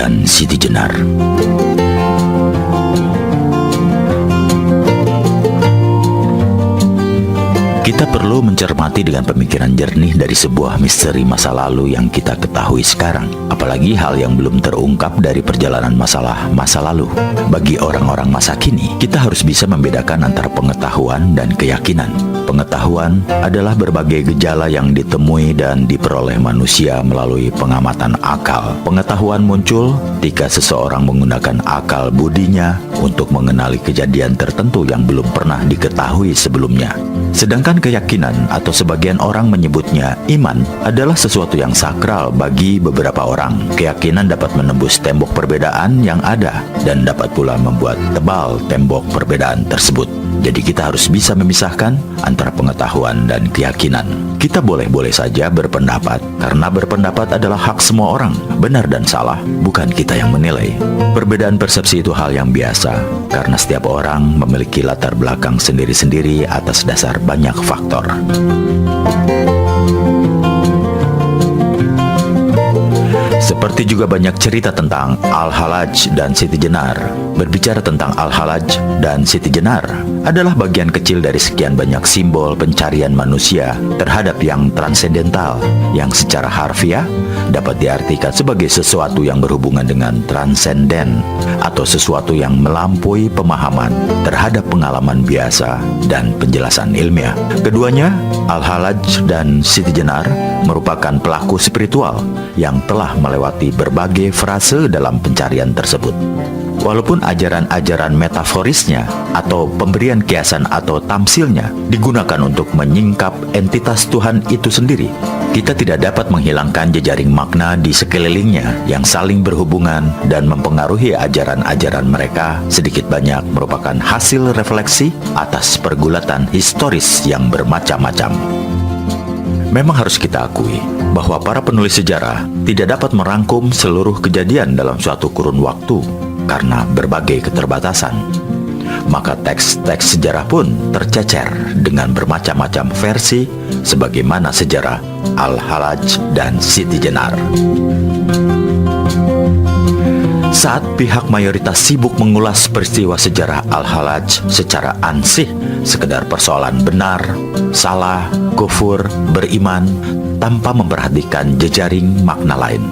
dan Siti Jenar. Kita perlu mencermati dengan pemikiran jernih dari sebuah misteri masa lalu yang kita ketahui sekarang, apalagi hal yang belum terungkap dari perjalanan masalah masa lalu. Bagi orang-orang masa kini, kita harus bisa membedakan antara pengetahuan dan keyakinan. Pengetahuan adalah berbagai gejala yang ditemui dan diperoleh manusia melalui pengamatan akal. Pengetahuan muncul ketika seseorang menggunakan akal budinya untuk mengenali kejadian tertentu yang belum pernah diketahui sebelumnya. Sedangkan keyakinan atau sebagian orang menyebutnya iman adalah sesuatu yang sakral bagi beberapa orang. Keyakinan dapat menembus tembok perbedaan yang ada dan dapat pula membuat tebal tembok perbedaan tersebut. Jadi kita harus bisa memisahkan antara pengetahuan dan keyakinan. Kita boleh-boleh saja berpendapat, karena berpendapat adalah hak semua orang. Benar dan salah, bukan kita yang menilai. Perbedaan persepsi itu hal yang biasa, karena setiap orang memiliki latar belakang sendiri-sendiri atas dasar banyak faktor. Seperti juga banyak cerita tentang Al-Halaj dan Siti Jenar. Berbicara tentang Al-Halaj dan Siti Jenar adalah bagian kecil dari sekian banyak simbol pencarian manusia terhadap yang transendental, yang secara harfiah dapat diartikan sebagai sesuatu yang berhubungan dengan transenden atau sesuatu yang melampaui pemahaman terhadap pengalaman biasa dan penjelasan ilmiah. Keduanya, Al-Halaj dan Siti Jenar, merupakan pelaku spiritual yang telah melewati berbagai frase dalam pencarian tersebut. Walaupun ajaran-ajaran metaforisnya atau pemberian kiasan atau tamsilnya digunakan untuk menyingkap entitas Tuhan itu sendiri, kita tidak dapat menghilangkan jejaring makna di sekelilingnya yang saling berhubungan dan mempengaruhi ajaran-ajaran mereka sedikit banyak merupakan hasil refleksi atas pergulatan historis yang bermacam-macam. Memang harus kita akui bahwa para penulis sejarah tidak dapat merangkum seluruh kejadian dalam suatu kurun waktu karena berbagai keterbatasan. Maka teks-teks sejarah pun tercecer dengan bermacam-macam versi sebagaimana sejarah Al-Halaj dan Siti Jenar. Saat pihak mayoritas sibuk mengulas peristiwa sejarah Al-Halaj secara ansih, sekedar persoalan benar, salah, kufur, beriman, tanpa memperhatikan jejaring makna lain.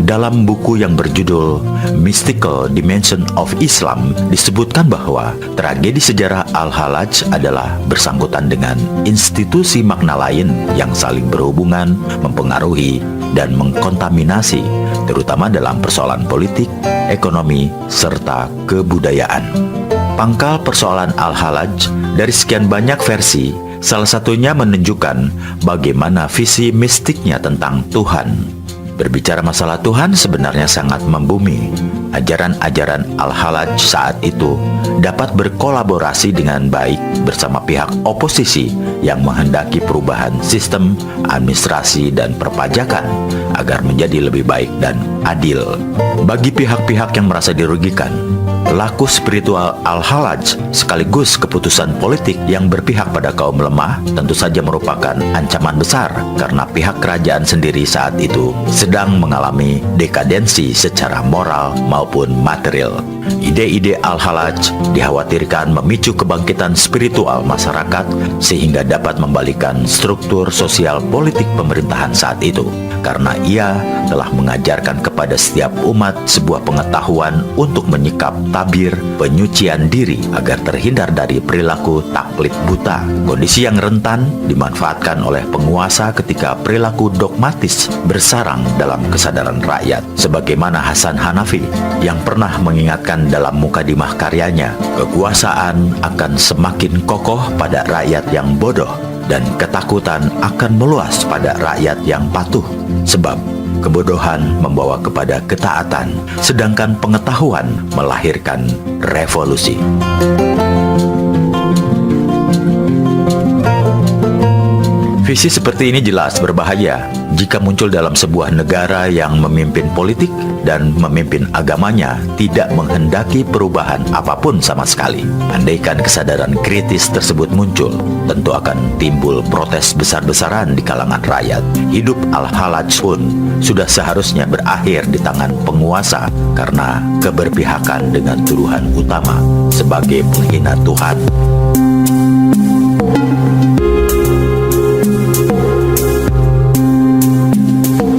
Dalam buku yang berjudul Mystical Dimension of Islam disebutkan bahwa tragedi sejarah Al-Halaj adalah bersangkutan dengan institusi makna lain yang saling berhubungan, mempengaruhi, dan mengkontaminasi, terutama dalam persoalan politik, ekonomi, serta kebudayaan. Pangkal persoalan Al-Halaj dari sekian banyak versi, salah satunya menunjukkan bagaimana visi mistiknya tentang Tuhan. Berbicara masalah Tuhan sebenarnya sangat membumi. Ajaran-ajaran Al-Halaj saat itu dapat berkolaborasi dengan baik bersama pihak oposisi yang menghendaki perubahan sistem administrasi dan perpajakan agar menjadi lebih baik dan adil. Bagi pihak-pihak yang merasa dirugikan, laku spiritual Al-Halaj sekaligus keputusan politik yang berpihak pada kaum lemah tentu saja merupakan ancaman besar karena pihak kerajaan sendiri saat itu sedang mengalami dekadensi secara moral maupun material. Ide-ide Al-Halaj dikhawatirkan memicu kebangkitan spiritual masyarakat sehingga dapat membalikan struktur sosial politik pemerintahan saat itu, karena ia telah mengajarkan kepada setiap umat sebuah pengetahuan untuk menyikap tabir penyucian diri agar terhindar dari perilaku taklid buta. Kondisi yang rentan dimanfaatkan oleh penguasa ketika perilaku dogmatis bersarang dalam kesadaran rakyat, sebagaimana Hasan Hanafi yang pernah mengingatkan dalam mukadimah karyanya, kekuasaan akan semakin kokoh pada rakyat yang bodoh dan ketakutan akan meluas pada rakyat yang patuh, sebab kebodohan membawa kepada ketaatan, sedangkan pengetahuan melahirkan revolusi. Visi seperti ini jelas berbahaya jika muncul dalam sebuah negara yang memimpin politik dan memimpin agamanya tidak menghendaki perubahan apapun sama sekali. Andaikan kesadaran kritis tersebut muncul, tentu akan timbul protes besar-besaran di kalangan rakyat. Hidup Al-Hallaj pun sudah seharusnya berakhir di tangan penguasa karena keberpihakan dengan tuduhan utama sebagai penghina Tuhan.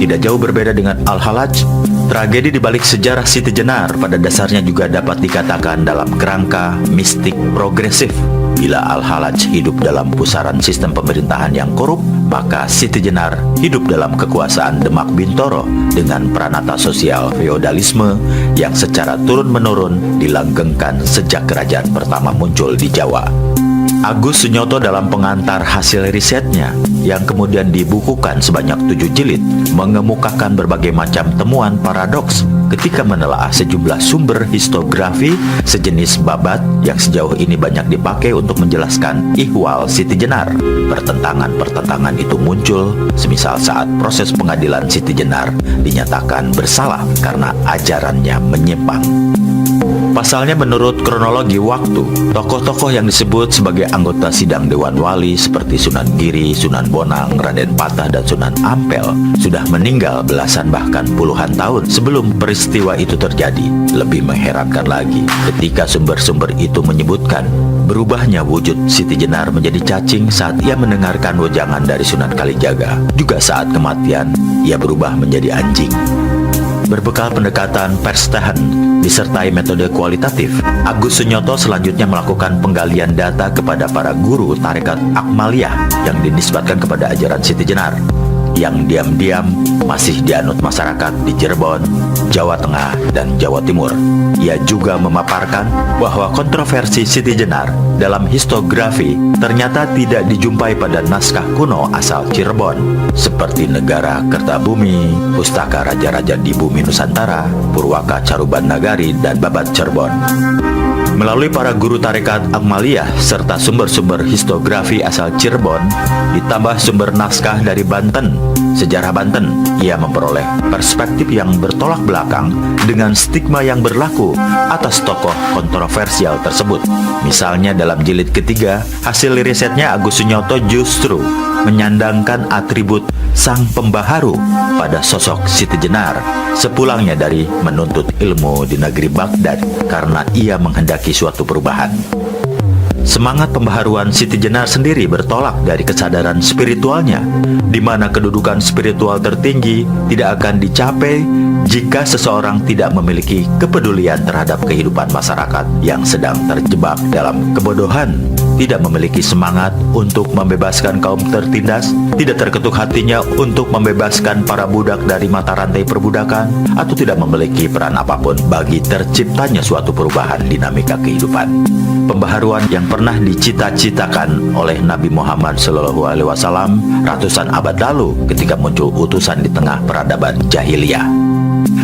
Tidak jauh berbeda dengan Al-Hallaj, tragedi di balik sejarah Siti Jenar pada dasarnya juga dapat dikatakan dalam kerangka mistik progresif. Bila Al-Hallaj hidup dalam pusaran sistem pemerintahan yang korup, maka Siti Jenar hidup dalam kekuasaan Demak Bintoro dengan pranata sosial feodalisme yang secara turun-menurun dilanggengkan sejak kerajaan pertama muncul di Jawa. Agus Sunyoto dalam pengantar hasil risetnya yang kemudian dibukukan sebanyak 7 jilid mengemukakan berbagai macam temuan paradoks ketika menelaah sejumlah sumber histografi sejenis babat yang sejauh ini banyak dipakai untuk menjelaskan ihwal Siti Jenar. Pertentangan-pertentangan itu muncul semisal saat proses pengadilan Siti Jenar dinyatakan bersalah karena ajarannya menyimpang. Pasalnya menurut kronologi waktu, tokoh-tokoh yang disebut sebagai anggota sidang Dewan Wali seperti Sunan Giri, Sunan Bonang, Raden Patah, dan Sunan Ampel sudah meninggal belasan bahkan puluhan tahun sebelum peristiwa itu terjadi. Lebih mengherankan lagi, ketika sumber-sumber itu menyebutkan berubahnya wujud Siti Jenar menjadi cacing saat ia mendengarkan wejangan dari Sunan Kalijaga. Juga saat kematian, ia berubah menjadi anjing. Berbekal pendekatan Verstehen disertai metode kualitatif, Agus Sunyoto selanjutnya melakukan penggalian data kepada para guru tarekat Akmaliyah yang dinisbatkan kepada ajaran Siti Jenar, yang diam-diam masih dianut masyarakat di Cirebon, Jawa Tengah, dan Jawa Timur. Ia juga memaparkan bahwa kontroversi Siti Jenar dalam histografi ternyata tidak dijumpai pada naskah kuno asal Cirebon, seperti Negara Kertabumi, Pustaka Raja-Raja di Bumi Nusantara, Purwaka Caruban Nagari, dan Babat Cirebon. Melalui para guru tarekat Akmaliyah serta sumber-sumber histografi asal Cirebon, ditambah sumber naskah dari Banten, sejarah Banten, ia memperoleh perspektif yang bertolak belakang dengan stigma yang berlaku atas tokoh kontroversial tersebut. Misalnya dalam jilid ketiga, hasil risetnya Agus Sunyoto justru menyandangkan atribut sang pembaharu pada sosok Siti Jenar sepulangnya dari menuntut ilmu di negeri Baghdad karena ia menghendaki suatu perubahan. Semangat pembaharuan Siti Jenar sendiri bertolak dari kesadaran spiritualnya, di mana kedudukan spiritual tertinggi tidak akan dicapai jika seseorang tidak memiliki kepedulian terhadap kehidupan masyarakat yang sedang terjebak dalam kebodohan, tidak memiliki semangat untuk membebaskan kaum tertindas, tidak terketuk hatinya untuk membebaskan para budak dari mata rantai perbudakan, atau tidak memiliki peran apapun bagi terciptanya suatu perubahan dinamika kehidupan. Pembaharuan yang pernah dicita-citakan oleh Nabi Muhammad SAW ratusan abad lalu ketika muncul utusan di tengah peradaban jahiliyah.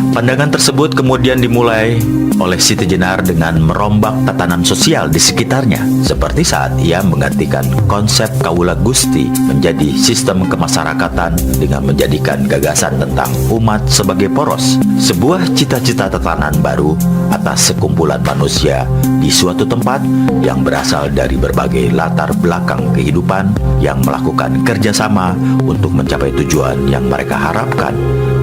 Pandangan tersebut kemudian dimulai oleh Siti Jenar dengan merombak tatanan sosial di sekitarnya, seperti saat ia menggantikan konsep Kaula Gusti menjadi sistem kemasyarakatan dengan menjadikan gagasan tentang umat sebagai poros, sebuah cita-cita tatanan baru atas sekumpulan manusia di suatu tempat yang berasal dari berbagai latar belakang kehidupan yang melakukan kerjasama untuk mencapai tujuan yang mereka harapkan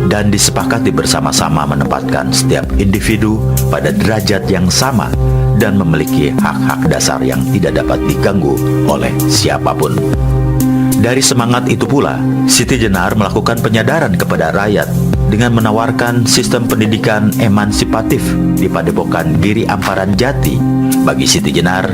dan disepakati bersama-sama menempatkan setiap individu pada derajat yang sama dan memiliki hak-hak dasar yang tidak dapat diganggu oleh siapapun. Dari semangat itu pula, Siti Jenar melakukan penyadaran kepada rakyat dengan menawarkan sistem pendidikan emansipatif di Padepokan Giri Amparan Jati. Bagi Siti Jenar,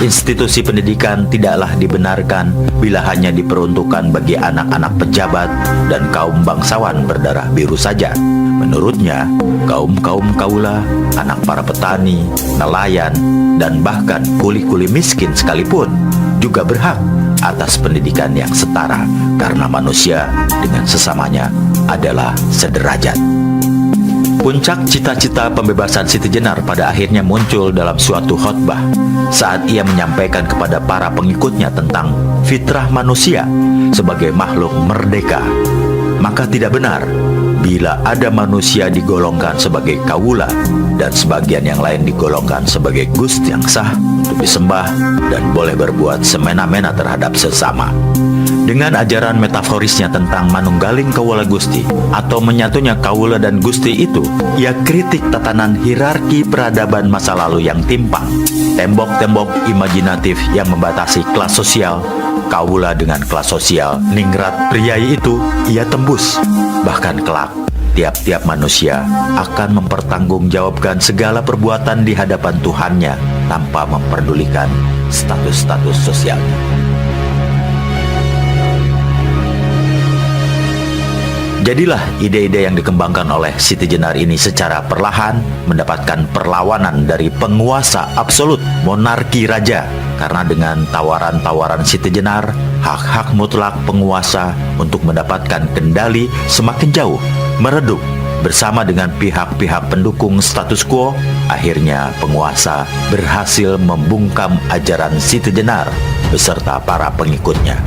institusi pendidikan tidaklah dibenarkan bila hanya diperuntukkan bagi anak-anak pejabat dan kaum bangsawan berdarah biru saja. Menurutnya, kaum-kaum kaula, anak para petani, nelayan, dan bahkan kuli-kuli miskin sekalipun juga berhak atas pendidikan yang setara karena manusia dengan sesamanya adalah sederajat. Puncak cita-cita pembebasan Siti Jenar pada akhirnya muncul dalam suatu khotbah saat ia menyampaikan kepada para pengikutnya tentang fitrah manusia sebagai makhluk merdeka. Maka tidak benar bila ada manusia digolongkan sebagai kawula dan sebagian yang lain digolongkan sebagai gusti yang sah untuk disembah dan boleh berbuat semena-mena terhadap sesama. Dengan ajaran metaforisnya tentang manunggaling kawula gusti atau menyatunya kawula dan gusti itu, ia kritik tatanan hierarki peradaban masa lalu yang timpang, tembok-tembok imajinatif yang membatasi kelas sosial, kawula dengan kelas sosial ningrat priai itu ia tembus. Bahkan kelak, tiap-tiap manusia akan mempertanggungjawabkan segala perbuatan di hadapan Tuhannya tanpa memperdulikan status-status sosialnya. Jadilah ide-ide yang dikembangkan oleh Siti Jenar ini secara perlahan mendapatkan perlawanan dari penguasa absolut, monarki raja. Karena dengan tawaran-tawaran Siti Jenar, hak-hak mutlak penguasa untuk mendapatkan kendali semakin jauh, meredup. Bersama dengan pihak-pihak pendukung status quo, akhirnya penguasa berhasil membungkam ajaran Siti Jenar beserta para pengikutnya.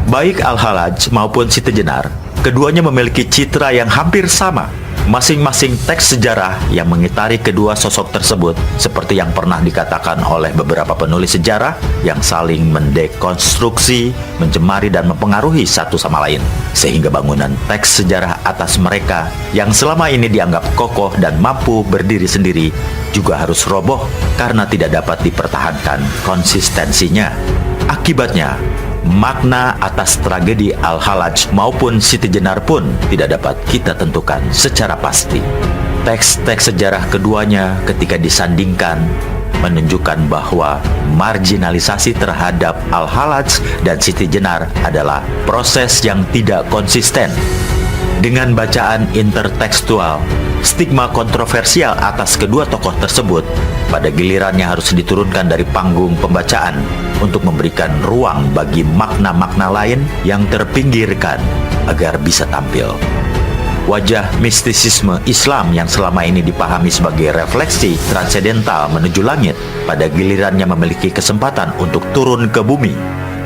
Baik Al-Hallaj maupun Siti Jenar, keduanya memiliki citra yang hampir sama. Masing-masing teks sejarah yang mengitari kedua sosok tersebut, seperti yang pernah dikatakan oleh beberapa penulis sejarah yang saling mendekonstruksi, mencemari dan mempengaruhi satu sama lain, sehingga bangunan teks sejarah atas mereka yang selama ini dianggap kokoh dan mampu berdiri sendiri juga harus roboh karena tidak dapat dipertahankan konsistensinya. Akibatnya, makna atas tragedi Al-Hallaj maupun Siti Jenar pun tidak dapat kita tentukan secara pasti. Teks-teks sejarah keduanya ketika disandingkan menunjukkan bahwa marginalisasi terhadap Al-Hallaj dan Siti Jenar adalah proses yang tidak konsisten. Dengan bacaan intertekstual, stigma kontroversial atas kedua tokoh tersebut pada gilirannya harus diturunkan dari panggung pembacaan untuk memberikan ruang bagi makna-makna lain yang terpinggirkan agar bisa tampil. Wajah mistisisme Islam yang selama ini dipahami sebagai refleksi transendental menuju langit pada gilirannya memiliki kesempatan untuk turun ke bumi.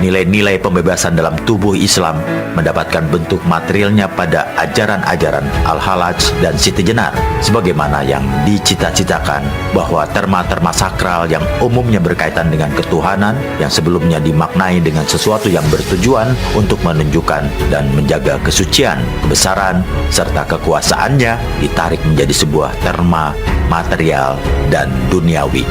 Nilai-nilai pembebasan dalam tubuh Islam mendapatkan bentuk materialnya pada ajaran-ajaran Al-Hallaj dan Siti Jenar, sebagaimana yang dicita-citakan bahwa terma-terma sakral yang umumnya berkaitan dengan ketuhanan yang sebelumnya dimaknai dengan sesuatu yang bertujuan untuk menunjukkan dan menjaga kesucian, kebesaran, serta kekuasaannya ditarik menjadi sebuah terma material dan duniawi.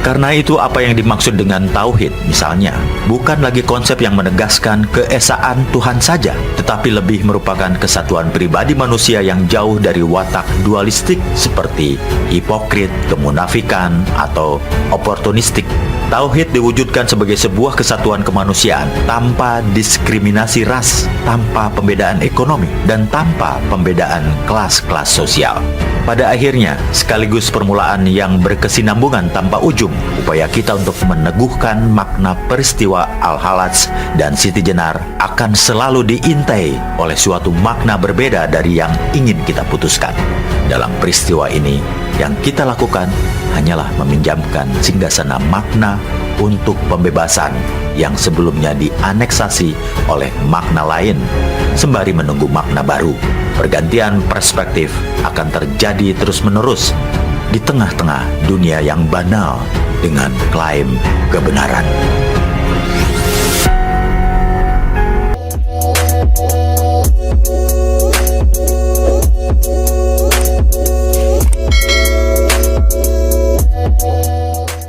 Karena itu apa yang dimaksud dengan tauhid misalnya bukan lagi konsep yang menegaskan keesaan Tuhan saja, tetapi lebih merupakan kesatuan pribadi manusia yang jauh dari watak dualistik seperti hipokrit, kemunafikan, atau oportunistik. Tauhid diwujudkan sebagai sebuah kesatuan kemanusiaan tanpa diskriminasi ras, tanpa pembedaan ekonomi, dan tanpa pembedaan kelas-kelas sosial. Pada akhirnya, sekaligus permulaan yang berkesinambungan tanpa ujung, upaya kita untuk meneguhkan makna peristiwa Al-Hallaj dan Siti Jenar akan selalu diintai oleh suatu makna berbeda dari yang ingin kita putuskan. Dalam peristiwa ini, yang kita lakukan hanyalah meminjamkan singgasana makna untuk pembebasan yang sebelumnya dianeksasi oleh makna lain, sembari menunggu makna baru. Pergantian perspektif akan terjadi terus-menerus di tengah-tengah dunia yang banal dengan klaim kebenaran.